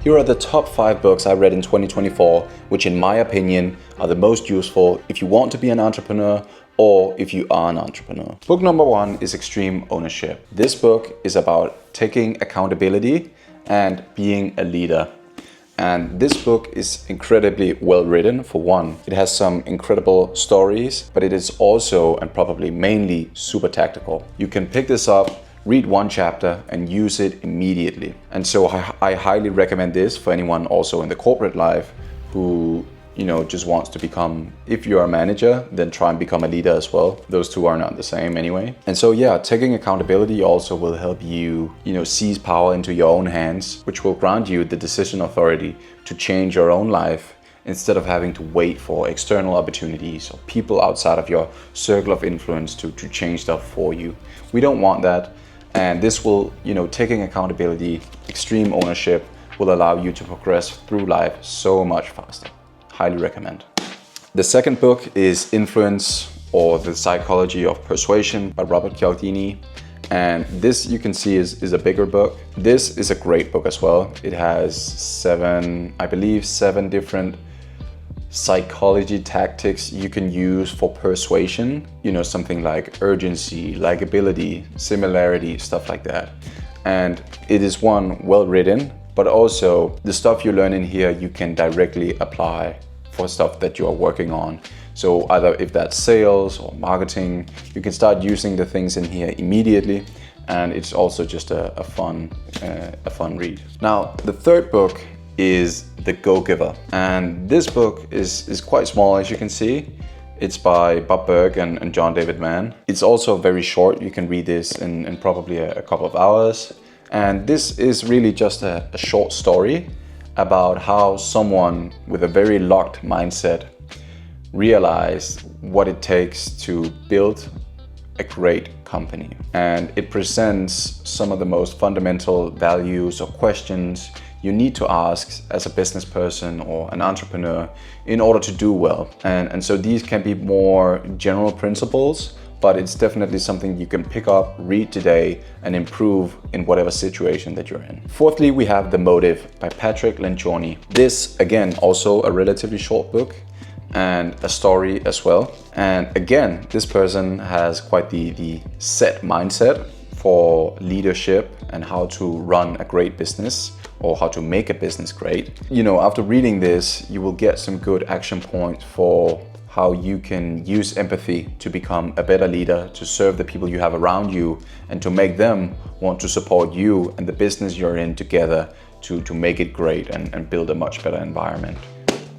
Here are the top 5 books I read in 2024, which in my opinion are the most useful if you want to be an entrepreneur or if you are an entrepreneur. Book number 1 is Extreme Ownership. This book is about taking accountability and being a leader. And this book is incredibly well written. For one, it has some incredible stories, but it is also, and probably mainly, super tactical. You can pick this up, read one chapter and use it immediately. And so I highly recommend this for anyone also in the corporate life who just wants to become, if you're a manager, then try and become a leader as well. Those two are not the same anyway. And so yeah, taking accountability also will help you, seize power into your own hands, which will grant you the decision authority to change your own life instead of having to wait for external opportunities or people outside of your circle of influence to change stuff for you. We don't want that. And this will, taking accountability, extreme ownership will allow you to progress through life so much faster. Highly recommend. The second book is Influence or the Psychology of Persuasion by Robert Cialdini. And this you can see is a bigger book. This is a great book as well. It has 7 different psychology tactics you can use for persuasion. Something like urgency, likability, similarity, stuff like that. And it is one well written, but also the stuff you learn in here you can directly apply for stuff that you are working on. So either if that's sales or marketing, you can start using the things in here immediately. And it's also just a fun read. Now, the third book is The Go-Giver. And this book is quite small, as you can see. It's by Bob Burg and John David Mann. It's also very short. You can read this in probably a couple of hours. And this is really just a short story about how someone with a very locked mindset realized what it takes to build a great company. And it presents some of the most fundamental values or questions you need to ask as a business person or an entrepreneur in order to do well. And so these can be more general principles, but it's definitely something you can pick up, read today, and improve in whatever situation that you're in. Fourthly, we have The Motive by Patrick Lencioni. This, again, also a relatively short book and a story as well. And again, this person has quite the set mindset for leadership and how to run a great business or how to make a business great. After reading this, you will get some good action points for how you can use empathy to become a better leader, to serve the people you have around you, and to make them want to support you and the business you're in together to make it great and build a much better environment.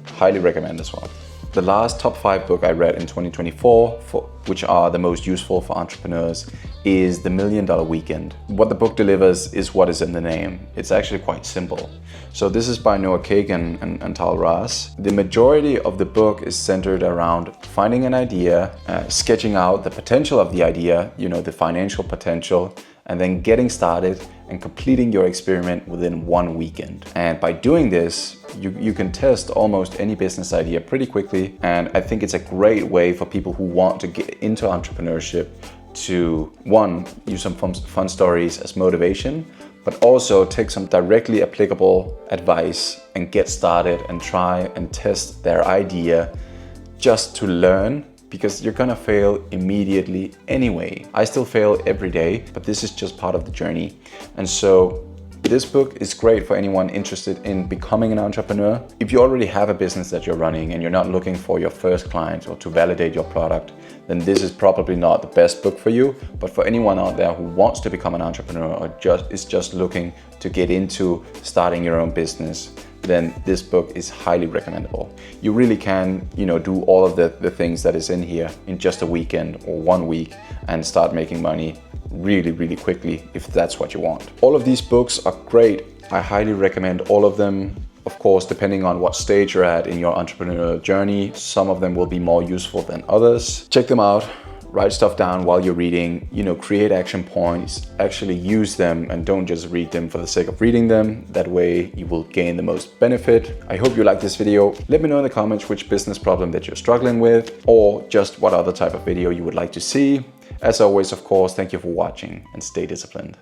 Highly recommend as well. The last top 5 book I read in 2024, which are the most useful for entrepreneurs, is The $1 Million Weekend. What the book delivers is what is in the name. It's actually quite simple. So this is by Noah Kagan and Tal Raz. The majority of the book is centered around finding an idea, sketching out the potential of the idea, the financial potential, and then getting started and completing your experiment within 1 weekend. And by doing this, you can test almost any business idea pretty quickly. And I think it's a great way for people who want to get into entrepreneurship to, one, use some fun stories as motivation, but also take some directly applicable advice and get started and try and test their idea just to learn, because you're gonna fail immediately anyway. I still fail every day, but this is just part of the journey. And so this book is great for anyone interested in becoming an entrepreneur. If you already have a business that you're running and you're not looking for your first client or to validate your product, then this is probably not the best book for you. But for anyone out there who wants to become an entrepreneur or is just looking to get into starting your own business, then this book is highly recommendable. You really can, do all of the things that is in here in just a weekend or 1 week and start making money really, really quickly if that's what you want. All of these books are great. I highly recommend all of them. Of course, depending on what stage you're at in your entrepreneurial journey, some of them will be more useful than others. Check them out. Write stuff down while you're reading, create action points, actually use them, and don't just read them for the sake of reading them. That way you will gain the most benefit. I hope you liked this video. Let me know in the comments which business problem that you're struggling with, or just what other type of video you would like to see. As always, of course, thank you for watching and stay disciplined.